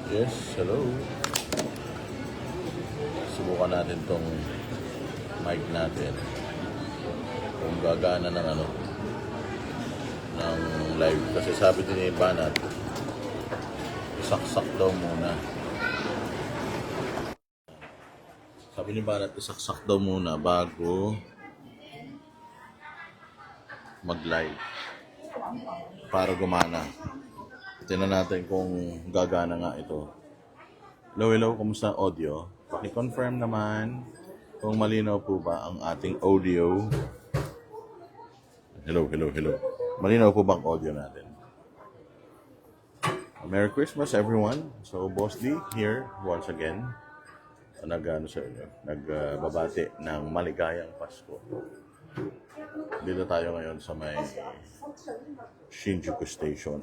Yes, hello. Subukan natin tong mic natin. Kung gagana ng ng live. Kasi sabi din ni Banat, isaksak daw muna. Sabi ni Banat, isaksak daw muna bago mag-live. Para gumana. Tingnan natin kung gagana nga ito. Hello, hello. Kumusta audio? Paki-confirm naman kung malinaw po ba ang ating audio. Hello, hello, hello. Malinaw po ba ang audio natin? Merry Christmas, everyone. So, Boss D here once again. Nagbabati ng maligayang Pasko. Dito tayo ngayon sa may Shinjuku Station.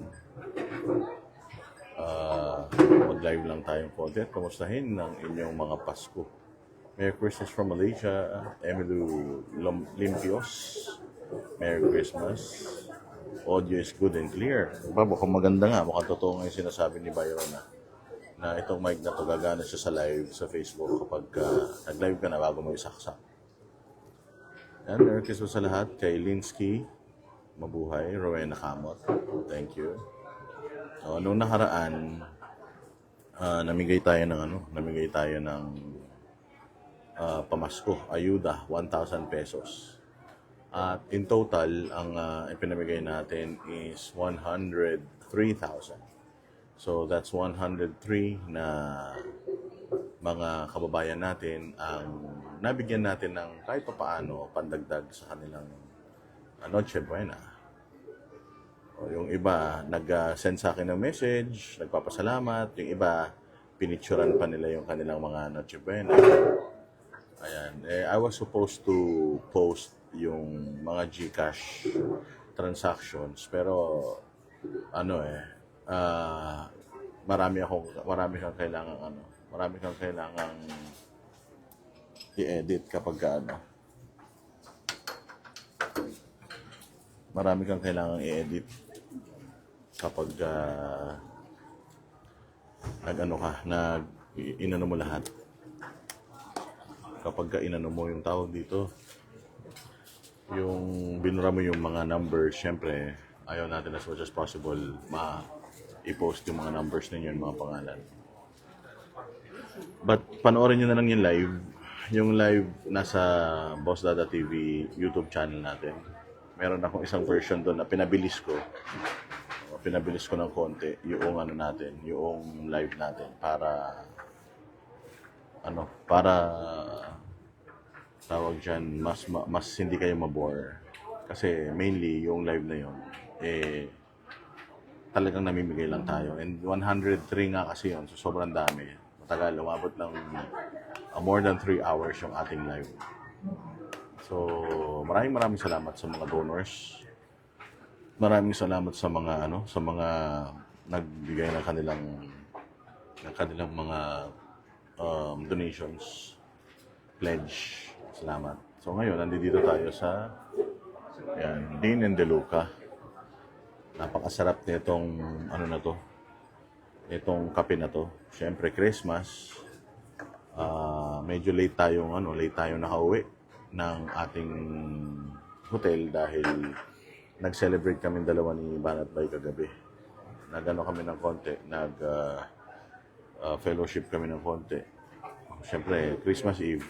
Mag-live lang tayong konti at kumustahin ng inyong mga Pasko. Merry Christmas from Malaysia, Emilu Limpios. Merry Christmas. Audio is good and clear. Mukhang maganda nga, mukhang totoo nga yung sinasabi ni Byron na itong mic na to gagana siya sa live sa Facebook kapag nag-live ka na bago mo isaksak. And Merry Christmas sa lahat. Kay Linsky, mabuhay. Rowena Kamot, thank you. Noong nakaraan, namigay tayo ng pamasko, ayuda, 1,000 pesos. At in total, ang ipinamigay natin is 103,000. So that's 103 na mga kababayan natin ang nabigyan natin ng kahit paano pandagdag sa kanilang Noche Buena. Yung iba, nag-send sa akin ng message, nagpapasalamat. Yung iba, pinicturan pa nila yung kanilang mga Noche Buena. Ayan. I was supposed to post yung mga GCash transactions. Pero, marami kang kailangang i-edit kapag marami kang kailangang i-edit kapag inano mo lahat. Kapag inano mo yung tawag dito, yung binura mo yung mga numbers, syempre, ayaw natin as much as possible i-post yung mga numbers ninyo, yung mga pangalan. But panoorin nyo na lang yung live. Yung live nasa Boss Dada TV YouTube channel natin. Meron akong isang version doon na pinabilis ko ng konti yung yung live natin para tawag diyan, mas hindi kayo mabore. Kasi mainly yung live na yon talagang namimigay lang tayo. And 103 nga kasi yun, so sobrang dami. Matagal, umabot ng more than 3 hours yung ating live. So, maraming salamat sa mga donors. Maraming salamat sa mga nagbigay ng kanilang mga donations, pledge. Salamat. So ngayon, nandito tayo sa Dean and DeLuca. Napakasarap nitong itong kape na to. Siyempre, Christmas. Medyo late tayo nakauwi ng ating hotel dahil nag-celebrate kami dalawa ni Banat Bay kagabi. Kami ng konti, fellowship kami ng konti. Siyempre, Christmas Eve.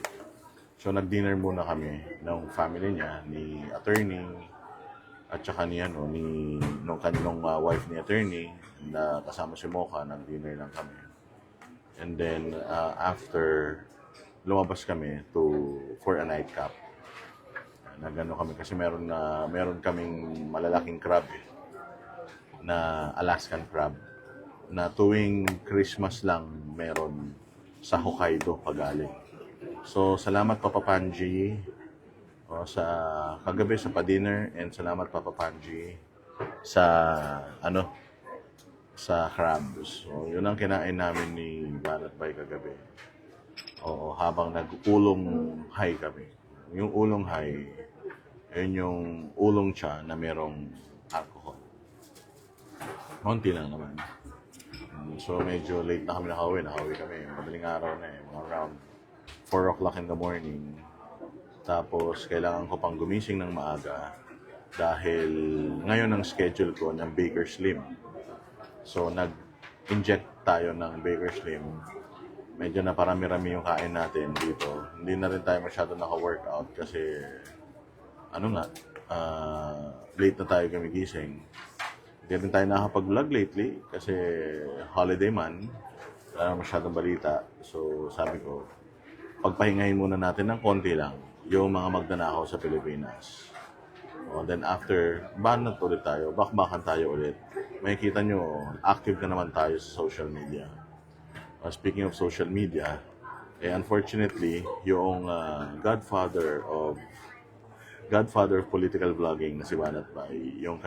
So nag-dinner muna kami ng family niya, ni attorney at saka nung kanilang wife ni attorney na kasama si Mocha, nag-dinner lang kami. And then after, lumabas kami for a nightcap. Kami kasi meron kaming malalaking crab na Alaskan crab na tuwing Christmas lang meron sa Hokkaido pagaling. So salamat Papa Panji sa kagabi sa pa-dinner, and salamat Papa Panji sa crabs. So yun ang kinain namin ni Banat Bay kagabi. Habang nag-ulong high kami. Yung ulong high, yun yung ulong cha na merong alcohol. Konti lang naman. So medyo late na kami nakauwi. Nakauwi kami. Madaling araw na eh. Mga around 4 o'clock in the morning. Tapos kailangan ko pang gumising ng maaga dahil ngayon ang schedule ko ng Baker Slim. So nag-inject tayo ng Baker Slim. Medyo na parami-rami yung kain natin dito. Hindi na rin tayo masyado naka-workout kasi late na tayo gumigising. Hindi rin tayo nakakapag-vlog lately kasi holiday man. Wala na masyadong balita. So sabi ko, pagpahingahin muna natin ng konti lang yung mga magnanakaw sa Pilipinas. Then after, banat ulit tayo, bakbakan tayo ulit. Makikita nyo, active na naman tayo sa social media. Speaking of social media, unfortunately, yung godfather of political vlogging na si Banat Bay, yung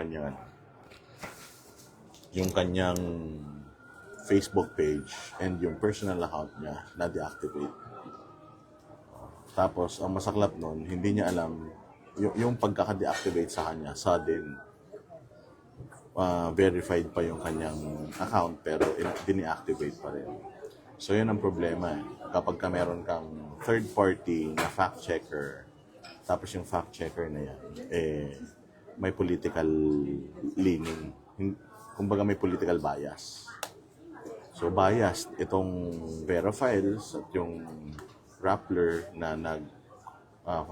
kanyang Facebook page and yung personal account niya na deactivate. Tapos, ang masaklap nun, hindi niya alam yung pagkaka-deactivate sa kanya, sudden, verified pa yung kanyang account pero dini-activate pa rin. So, yun ang problema. Kapag ka meron kang third party na fact checker, tapos yung fact checker na yan, may political leaning. Kumbaga may political bias. So, biased itong Verifiles at yung Rappler na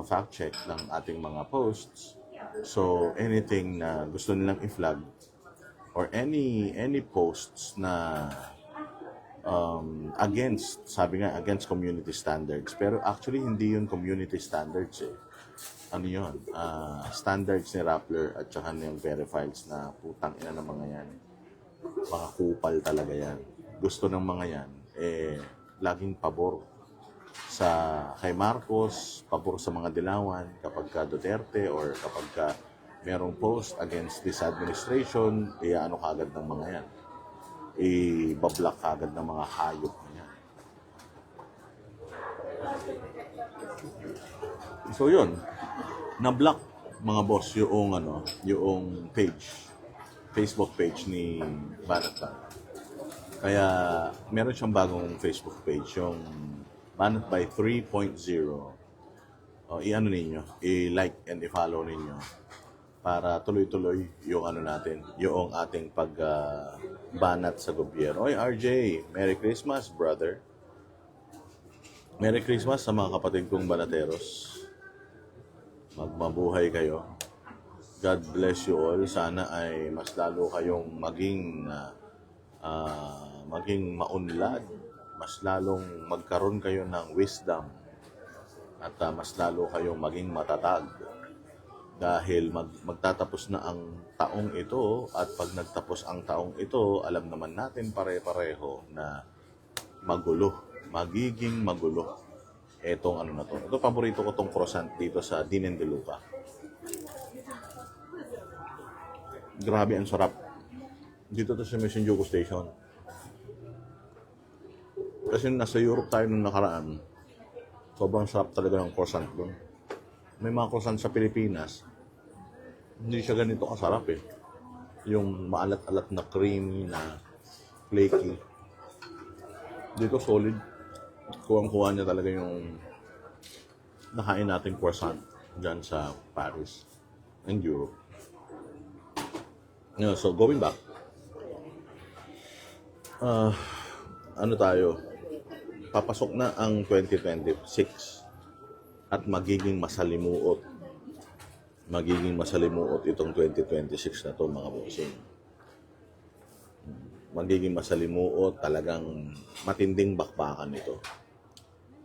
fact check ng ating mga posts. So anything na gusto nilang i-flag or any posts na against community standards, pero actually hindi yun community standards eh. Ano yun? Standards ni Rappler at saka yung Verifiles na putang ina ng mga yan. Mga kupal talaga yan. Gusto ng mga yan laging pabor kay Marcos, pabor sa mga Dilawan kapag ka Duterte or kapag ka merong post against this administration, ano kagad ng mga yan. Ibablock kagad ng mga hayop niya. So yun, na-block mga boss yung page, Facebook page ni Banat Bay. Kaya meron siyang bagong Facebook page, yung Banat Bay 3.0. I-ano ninyo, i-like and i-follow ninyo para tuloy-tuloy yung yung ating pagbanat sa gobyerno. Oy RJ, Merry Christmas, brother. Merry Christmas sa mga kapatid kong banateros. Magmabuhay kayo. God bless you all. Sana ay mas lalo kayong maging maunlad, mas lalong magkaroon kayo ng wisdom at mas lalo kayong maging matatag dahil magtatapos na ang taong ito at pag nagtapos ang taong ito, alam naman natin pare-pareho na magiging magulo etong na to. Ito, paborito ko tong croissant dito sa Dinen de Luca. Grabe, ang sarap. Dito to sa Shinjuku Station. Kasi nasa Europe tayo nung nakaraan, sobrang sarap talaga ng croissant doon. May mga croissant sa Pilipinas, hindi siya ganito kasarap eh. Yung maalat-alat na creamy, na flaky. Dito solid. Kuwang-kuha niya talaga yung nakain nating croissant dyan sa Paris and Europe. So going back, papasok na ang 2026 at magiging masalimuot itong 2026 na to, mga bossing. Magiging masalimuot, talagang matinding bakbakan ito.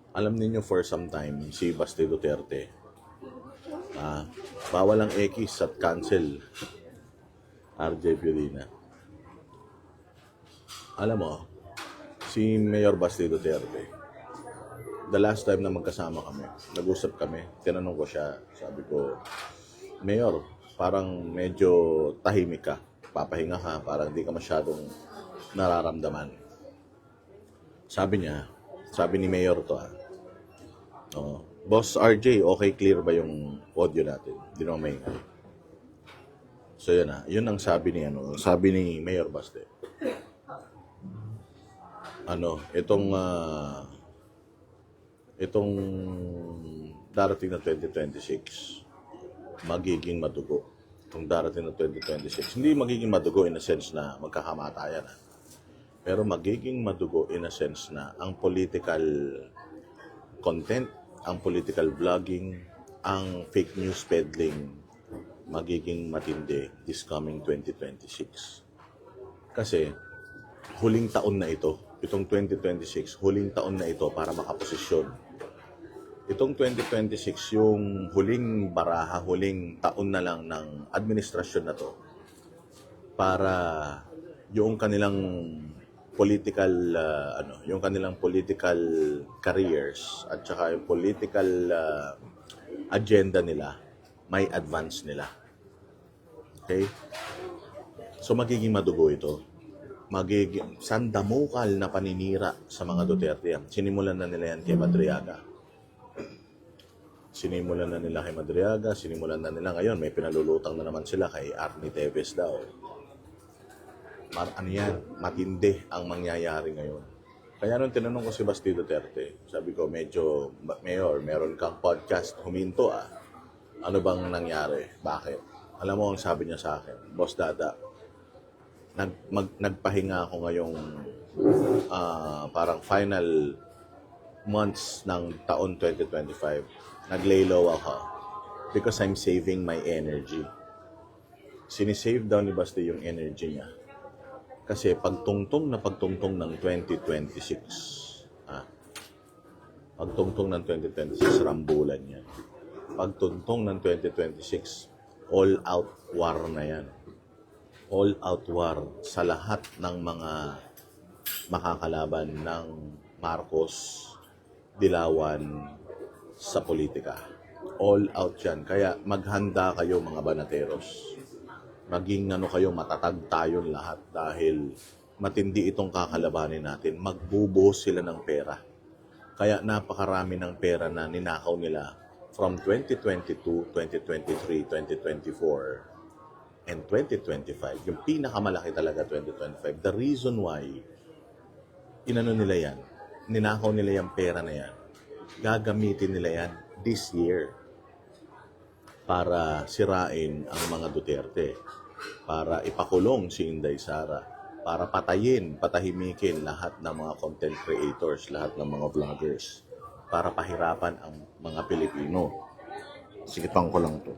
Alam niyo for some time si Baste Duterte, bawal ang X at cancel RJ Fiorina. Alam mo, si Mayor Baste Duterte, the last time na magkasama kami, nag-usap kami, tinanong ko siya, sabi ko, Mayor, parang medyo tahimik ka, papahinga ka, parang hindi ka masyadong nararamdaman. Sabi ni Mayor to Boss RJ, okay, clear ba yung audio natin? Hindi naman maingay. So yun ang sabi ni Mayor Baste. itong darating na 2026 magiging madugo. Itong darating na 2026 hindi magiging madugo in a sense na magkakamatayan, pero magiging madugo in a sense na ang political content, ang political vlogging, ang fake news peddling magiging matindi this coming 2026. Kasi huling taon na ito, itong 2026, huling taon na ito para makaposisyon. Itong 2026, yung huling baraha, huling taon na lang ng administrasyon na to para yung kanilang political yung kanilang political careers at saka yung political agenda nila may advance nila. Okay? So magiging madugo ito. Magiging sandamukal na paninira sa mga Duterte. Sinimulan na nila yan kay Madriaga. Sinimulan na nila ngayon. May pinalulutang na naman sila kay Arnie Teves daw. Matindi ang mangyayari ngayon. Kaya nung tinanong ko si Basti Duterte, sabi ko, medyo, Mayor, meron kang podcast, huminto Ano bang nangyari? Bakit? Alam mo, ang sabi niya sa akin, Boss Dada, nagpahinga ako ngayong parang final months ng taon 2025. Naglay low ako because I'm saving my energy. Sinisave daw ni Basti yung energy niya. Kasi pagtungtong ng 2026, pagtungtong ng 2026, rambulan yan. Pagtungtong ng 2026, all-out war na yan. All-out war sa lahat ng mga makakalaban ng Marcos, Dilawan, sa politika. All out yan. Kaya maghanda kayo mga banateros. Maging kayo, matatag tayong lahat dahil matindi itong kakalabanin natin. Magbubuhos sila ng pera. Kaya napakarami ng pera na ninakaw nila from 2022, 2023, 2024, and 2025. Yung pinakamalaki talaga 2025. The reason why nila yan, ninakaw nila yung pera na yan, gagamitin nila yan this year para sirain ang mga Duterte, para ipakulong si Inday Sara, para patahimikin lahat ng mga content creators, lahat ng mga vloggers, para pahirapan ang mga Pilipino. Sigitan ko lang to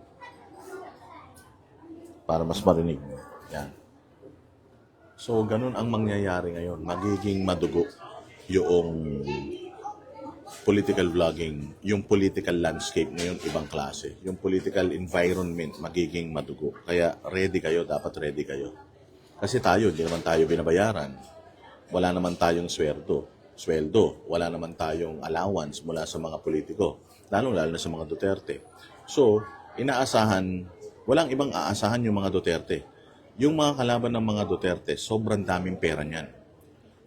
para mas marinig. Yan. So, ganun ang mangyayari ngayon. Magiging madugo yung political vlogging, yung political landscape ngayon ibang klase. Yung political environment magiging madugo. Kaya ready kayo, dapat ready kayo. Kasi tayo, hindi naman tayo binabayaran. Wala naman tayong sweldo. Wala naman tayong allowance mula sa mga politiko. Lalo-lalo na sa mga Duterte. So, walang ibang aasahan yung mga Duterte. Yung mga kalaban ng mga Duterte, sobrang daming pera niyan.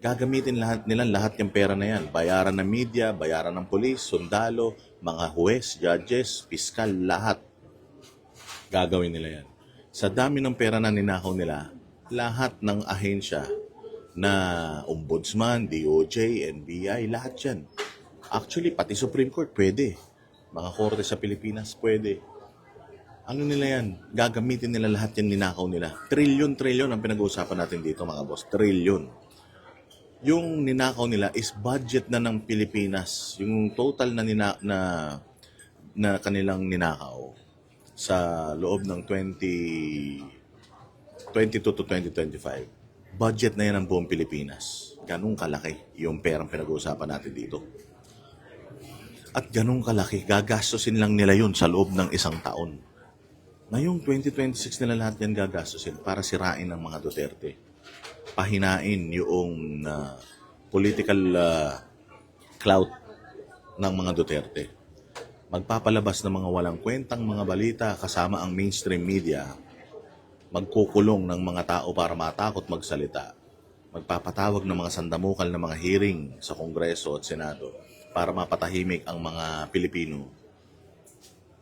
Gagamitin nila lahat yung pera na yan. Bayaran ng media, bayaran ng polis, sundalo, mga huwes, judges, piskal, lahat. Gagawin nila yan. Sa dami ng pera na ninakaw nila, lahat ng ahensya na Ombudsman, DOJ, NBI, lahat yan. Actually, pati Supreme Court, pwede. Mga korte sa Pilipinas, pwede. Ano nila yan? Gagamitin nila lahat yan ninakaw nila. Trilyon ang pinag-uusapan natin dito, mga boss. Trilyon. Yung ninakaw nila is budget na ng Pilipinas. Yung total na kanilang ninakaw sa loob ng 2022 to 2025. Budget na yan ng buong Pilipinas. Ganun kalaki yung perang pinag-uusapan natin dito. At ganun kalaki, gagastusin lang nila yun sa loob ng isang taon. Ngayong 2026 nila lahat yan gagastusin para sirain ng mga Duterte. Pahinain yung political clout ng mga Duterte. Magpapalabas ng mga walang kwentang mga balita kasama ang mainstream media. Magkukulong ng mga tao para matakot magsalita. Magpapatawag ng mga sandamukal na mga hearing sa Kongreso at Senado para mapatahimik ang mga Pilipino.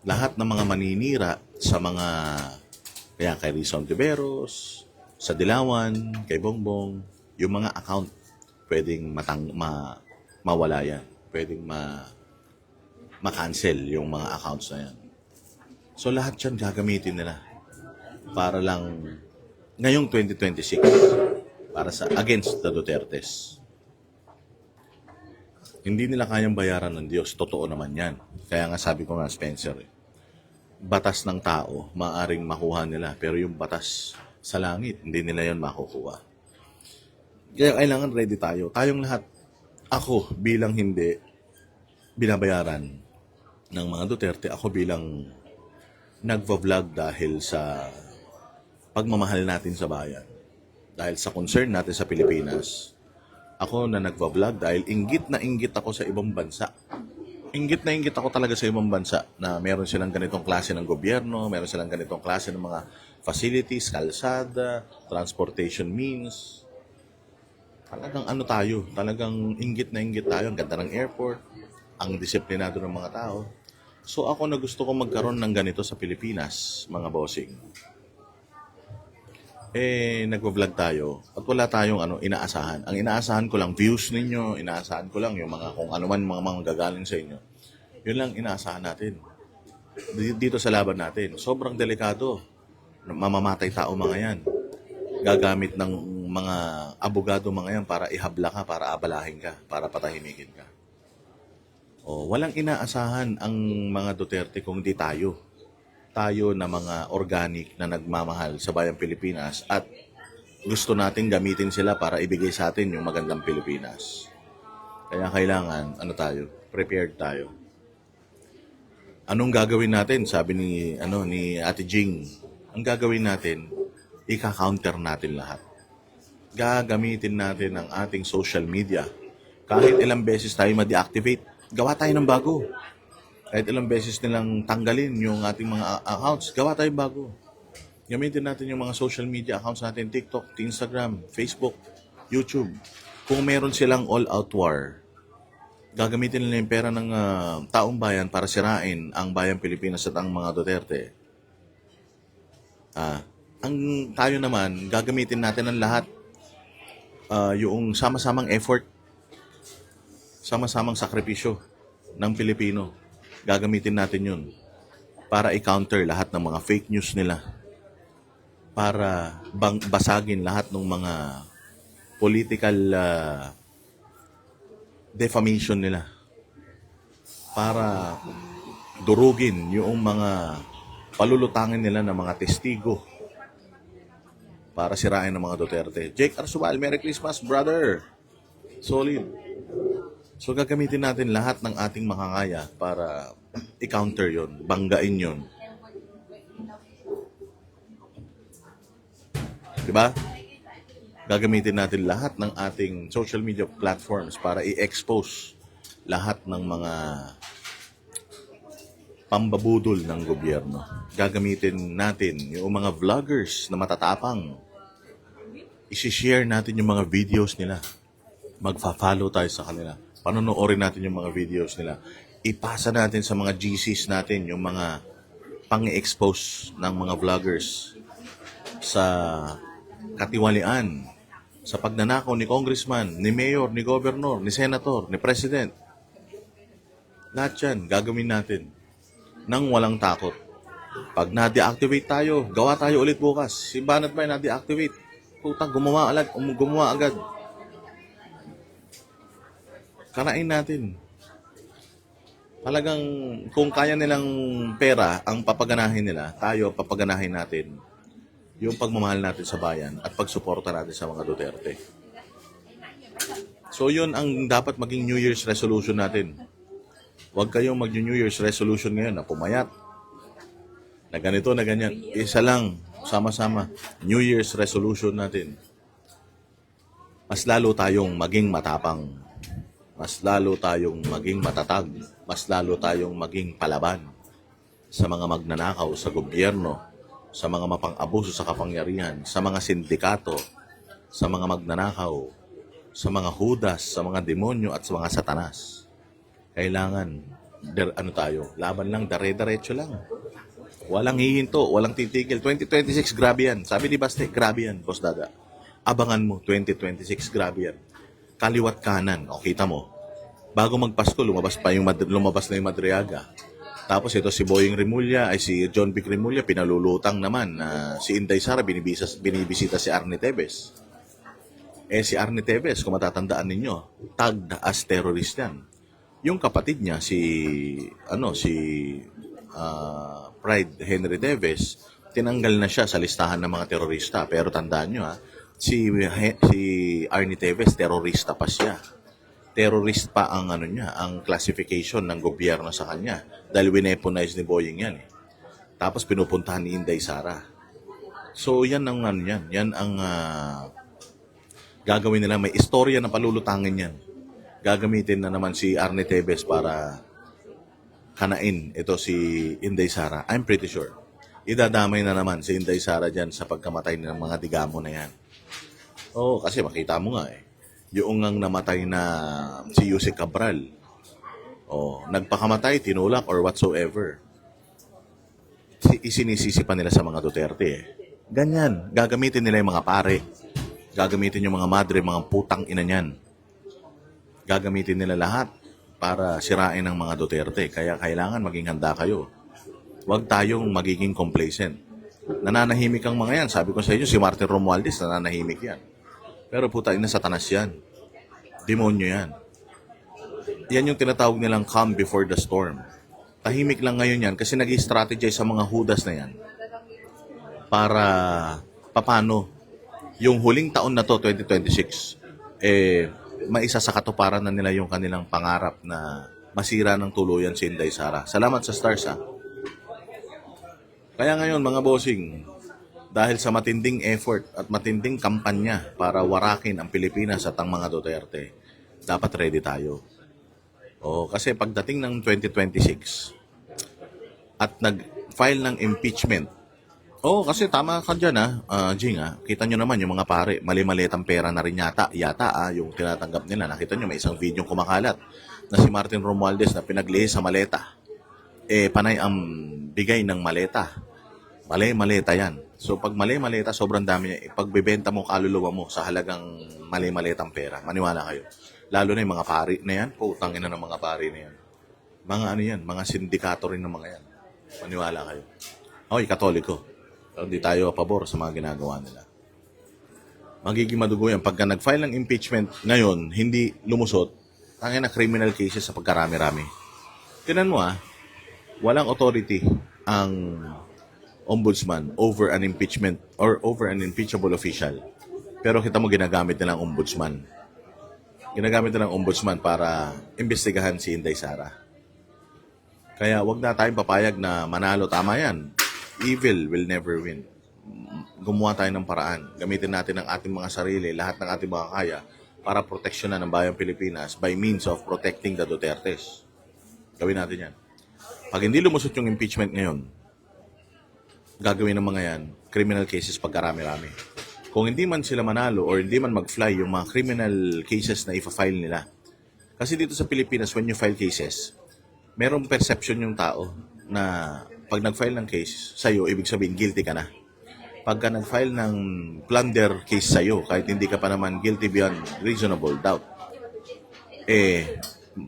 Lahat ng mga maninira sa mga, kaya kay Rizon Tiveros, sa Dilawan, kay Bongbong, yung mga account pwedeng mawala yan. Pwedeng ma-cancel yung mga accounts na yan. So lahat yan gagamitin nila para lang ngayong 2026 para sa against the Dutertes. Hindi nila kayang bayaran ng Diyos. Totoo naman yan. Kaya nga sabi ko nga, Spencer, batas ng tao, maaring makuha nila. Pero yung batas sa langit, hindi nila yon makukuha. Kaya kailangan ready tayo. Tayong lahat, ako bilang hindi binabayaran ng mga Duterte, ako bilang nagva-vlog dahil sa pagmamahal natin sa bayan. Dahil sa concern natin sa Pilipinas. Ako na nagva-vlog dahil inggit na inggit ako sa ibang bansa. Inggit na inggit ako talaga sa ibang bansa na meron silang ganitong klase ng gobyerno, meron silang ganitong klase ng mga facilities, kalsada, transportation means. Talagang ano tayo, talagang inggit na inggit tayo. Ang ganda ng airport, ang disiplinado ng mga tao. So ako na gusto ko magkaroon ng ganito sa Pilipinas, mga bossing. Nagvo-vlog tayo at wala tayong inaasahan. Ang inaasahan ko lang views ninyo, inaasahan ko lang yung mga kung ano man mga gagaling sa inyo. Yun lang inaasahan natin. Dito sa laban natin, sobrang delikado. Mamamatay tao mga yan. Gagamit ng mga abogado mga yan para ihabla ka, para abalahin ka, para patahimikin ka. Walang inaasahan ang mga Duterte kung di tayo. Tayo na mga organic na nagmamahal sa bayang Pilipinas at gusto natin gamitin sila para ibigay sa atin yung magandang Pilipinas. Kaya kailangan, prepared tayo. Anong gagawin natin? Sabi ni Ate Jing, ang gagawin natin, ika-counter natin lahat. Gagamitin natin ang ating social media. Kahit ilang beses tayo ma-deactivate, gawa tayo ng bago. Kahit ilang beses nilang tanggalin yung ating mga accounts, gawa tayong bago. Gamitin natin yung mga social media accounts natin, TikTok, Instagram, Facebook, YouTube. Kung meron silang all-out war, gagamitin nila yung pera ng taong bayan para sirain ang bayang Pilipinas at ang mga Duterte. Ang tayo naman, gagamitin natin ang lahat, yung sama-samang effort, sama-samang sakripisyo ng Pilipino. Gagamitin natin yun para i-counter lahat ng mga fake news nila, para basagin lahat ng mga political defamation nila, para durugin yung mga palulutangin nila ng mga testigo para sirain ng mga Duterte. Jake Arsubal, Merry Christmas, brother! Solid. So gagamitin natin lahat ng ating makakaya para i-counter yon, banggain yon. Diba? Gagamitin natin lahat ng ating social media platforms para i-expose lahat ng mga pambabudol ng gobyerno. Gagamitin natin yung mga vloggers na matatapang. I-share natin yung mga videos nila. Magfa-follow tayo sa kanila. Panonoorin natin yung mga videos nila. Ipasa natin sa mga GCs natin yung mga pang-expose ng mga vloggers sa katiwalian, sa pagnanakaw ni congressman, ni mayor, ni governor, ni senator, ni president. Lahat yan, gagawin natin nang walang takot. Pag na-deactivate tayo, gawa tayo ulit bukas. Si Banat ba na-deactivate? Puta, gumawa agad. Karain natin. Talagang kung kaya nilang pera ang papaganahin nila, tayo papaganahin natin yung pagmamahal natin sa bayan at pagsuporta natin sa mga Duterte. So yun ang dapat maging New Year's resolution natin. Huwag kayong mag-New Year's resolution ngayon na pumayat, na ganito, na ganyan. Isa lang, sama-sama, New Year's resolution natin. Mas lalo tayong maging matapang. Mas lalo tayong maging matatag. Mas lalo tayong maging palaban sa mga magnanakaw sa gobyerno, sa mga mapang-abuso sa kapangyarihan, sa mga sindikato, sa mga magnanakaw, sa mga hudas, sa mga demonyo at sa mga satanas. Kailangan, laban lang, dare-diretso lang. Walang hihinto, walang titigil. 2026, grabe yan. Sabi ni Baste, grabe yan, Boss Daga. Abangan mo, 2026, grabe yan. kaliwat kanan. O, kita mo. Bago magpasko, lumabas na yung Madriaga. Tapos ito si Boying Rimulya, ay si John Vic Rimulya, pinalulutang naman na si Inday Sara, binibisita si Arnie Tevez. Si Arnie Tevez, kung matatandaan ninyo, tagged as terrorist yan. Yung kapatid niya, Pride Henry Tevez, tinanggal na siya sa listahan ng mga terorista. Pero tandaan nyo si Arnie Tevez, terorista pa siya. Terrorist pa ang ang classification ng gobyerno sa kanya dahil wineponize ni Boying yan. Tapos pinupuntahan ni Inday Sara. So yan ang yan ang gagawin nila. May istorya na palulutangin yan. Gagamitin na naman si Arnie Tevez para kanain ito si Inday Sara. I'm pretty sure. Idadamay na naman si Inday Sara dyan sa pagkamatay ng mga digamo na yan. Kasi makita mo nga yung ang namatay na si Yusek Cabral. Nagpakamatay, tinulak, or whatsoever. Isinisisi pa nila sa mga Duterte. Ganyan. Gagamitin nila yung mga pare. Gagamitin yung mga madre, mga putang ina niyan. Gagamitin nila lahat para sirain ang mga Duterte. Kaya kailangan maging handa kayo. Huwag tayong magiging complacent. Nananahimik ang mga yan. Sabi ko sa inyo, si Martin Romualdez, nananahimik yan. Pero putain na satanas yan. Demonyo yan. Yan yung tinatawag nilang calm before the storm. Tahimik lang ngayon yan kasi nag-i-strategize sa mga hudas na yan para papano yung huling taon na to, 2026, maisa sa katuparan na nila yung kanilang pangarap na masira ng tuluyan si Inday Sara. Salamat sa stars Kaya ngayon mga bossing, dahil sa matinding effort at matinding kampanya para warakin ang Pilipinas at ang mga Duterte, dapat ready tayo. Kasi pagdating ng 2026 at nag-file ng impeachment, kasi tama ka dyan Jing kita nyo naman yung mga pare, mali-malitang pera na rin yata yung tinatanggap nila. Nakita nyo may isang video kumakalat na si Martin Romualdez na pinaglihis sa maleta. Panay ang bigay ng maleta. Mali-maleta yan. So pag mali-maleta, sobrang dami niya. Pagbebenta mo kaluluwa mo sa halagang mali-maletang pera, maniwala kayo. Lalo na yung mga pari na yan. Putang ina ng mga pari na yan. Mga yan, mga sindikato rin ng mga yan. Maniwala kayo. Katoliko. Pero hindi tayo pabor sa mga ginagawa nila. Magiging madugo yan. Pagka nag-file ng impeachment ngayon, hindi lumusot, tangina na criminal cases sa pagkarami-rami. Tinan mo walang authority ang ombudsman over an impeachment or over an impeachable official. Pero kita mo ginagamit nilang ombudsman. Ginagamit nilang ombudsman para imbestigahan si Inday Sara. Kaya wag na tayong papayag na manalo. Tama yan. Evil will never win. Gumawa tayo ng paraan. Gamitin natin ang ating mga sarili, lahat ng ating mga kaya para proteksyonan ng bayang Pilipinas by means of protecting the Dutertes. Gawin natin yan. Pag hindi lumusot yung impeachment ngayon, gagawin ng mga yan, criminal cases pagkarami-rami. Kung hindi man sila manalo or hindi man mag-fly yung mga criminal cases na ifa-file nila. Kasi dito sa Pilipinas, when you file cases, merong perception yung tao na pag nag-file ng case sa'yo, ibig sabihin, guilty ka na. Pagka nag-file ng plunder case sa'yo, kahit hindi ka pa naman guilty beyond reasonable doubt,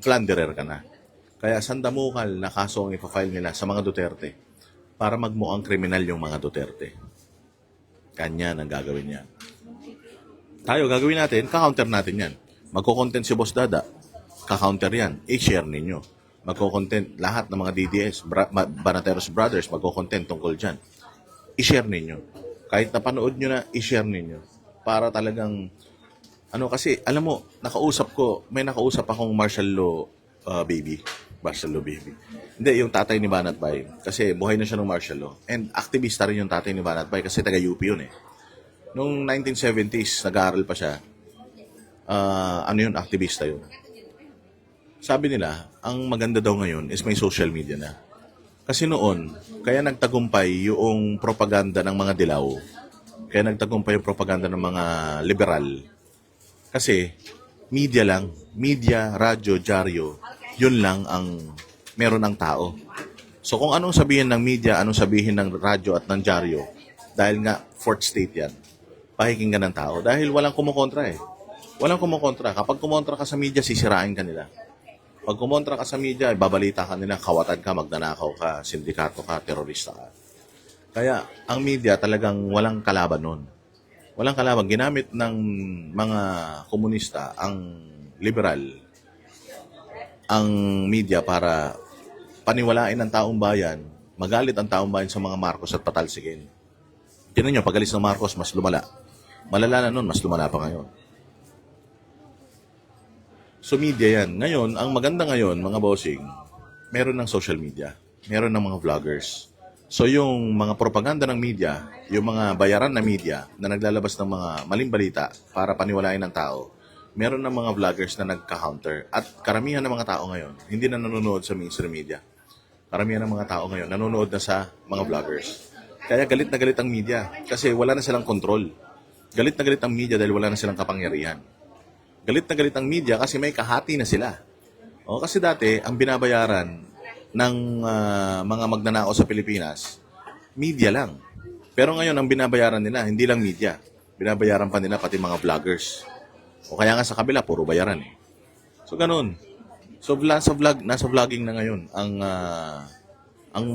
plunderer ka na. Kaya sandamukal na kaso ang ipa-file nila sa mga Duterte para magmukhang kriminal yung mga Duterte. Kanya ang gagawin yan. Tayo, gagawin natin, ka-counter natin yan. Magko-content si Boss Dada, ka-counter yan, i-share ninyo. Magko-content lahat ng mga DDS, Banateros Brothers, magko-content tungkol dyan. I-share ninyo. Kahit napanood nyo na, i-share ninyo. Para talagang, kasi, alam mo, may nakausap akong martial law baby. Martial law baby. Hindi, yung tatay ni Banat Bay. Kasi buhay na siya ng martial law. And aktivista rin yung tatay ni Banat Bay kasi taga-UP yun Noong 1970s, nag-aaral pa siya. Aktivista yun. Sabi nila, ang maganda daw ngayon is may social media na. Kasi noon, kaya nagtagumpay yung propaganda ng mga dilaw. Kaya nagtagumpay yung propaganda ng mga liberal. Kasi, media lang. Media, radyo, dyaryo. Yun lang ang meron ng tao. So kung anong sabihin ng media, anong sabihin ng radyo at ng dyaryo, dahil nga fourth state yan, pakikinggan ng tao. Dahil walang kumukontra Walang kumukontra. Kapag kumontra ka sa media, sisirain ka nila. Pag kumontra ka sa media, babalita ka nila, kawatan ka, magnanakaw ka, sindikato ka, terorista ka. Kaya ang media talagang walang kalaban nun. Walang kalaban. Ginamit ng mga komunista, ang liberal, ang media para paniwalain ng taong bayan, magalit ang taong bayan sa mga Marcos at patalsikin. Tingnan nyo, pag alis ng Marcos, mas lumala. Malala na nun, mas lumala pa ngayon. So media yan. Ngayon, ang maganda ngayon, mga bossing, meron ng social media. Meron ng mga vloggers. So yung mga propaganda ng media, yung mga bayaran na media na naglalabas ng mga maling balita para paniwalain ng tao, meron ng mga vloggers na nagka-counter. At karamihan ng mga tao ngayon, hindi na nanonood sa mainstream media. Karamihan ng mga tao ngayon, nanonood na sa mga vloggers. Kaya galit na galit ang media kasi wala na silang control. Galit na galit ang media dahil wala na silang kapangyarihan. Galit na galit ang media kasi may kahati na sila. O, kasi dati, ang binabayaran ng mga magnanakaw sa Pilipinas, media lang. Pero ngayon, ang binabayaran nila, hindi lang media. Binabayaran pa nila pati mga vloggers. O kaya nga sa kabila, puro bayaran eh. So, ganun. So, nasa vlogging na ngayon ang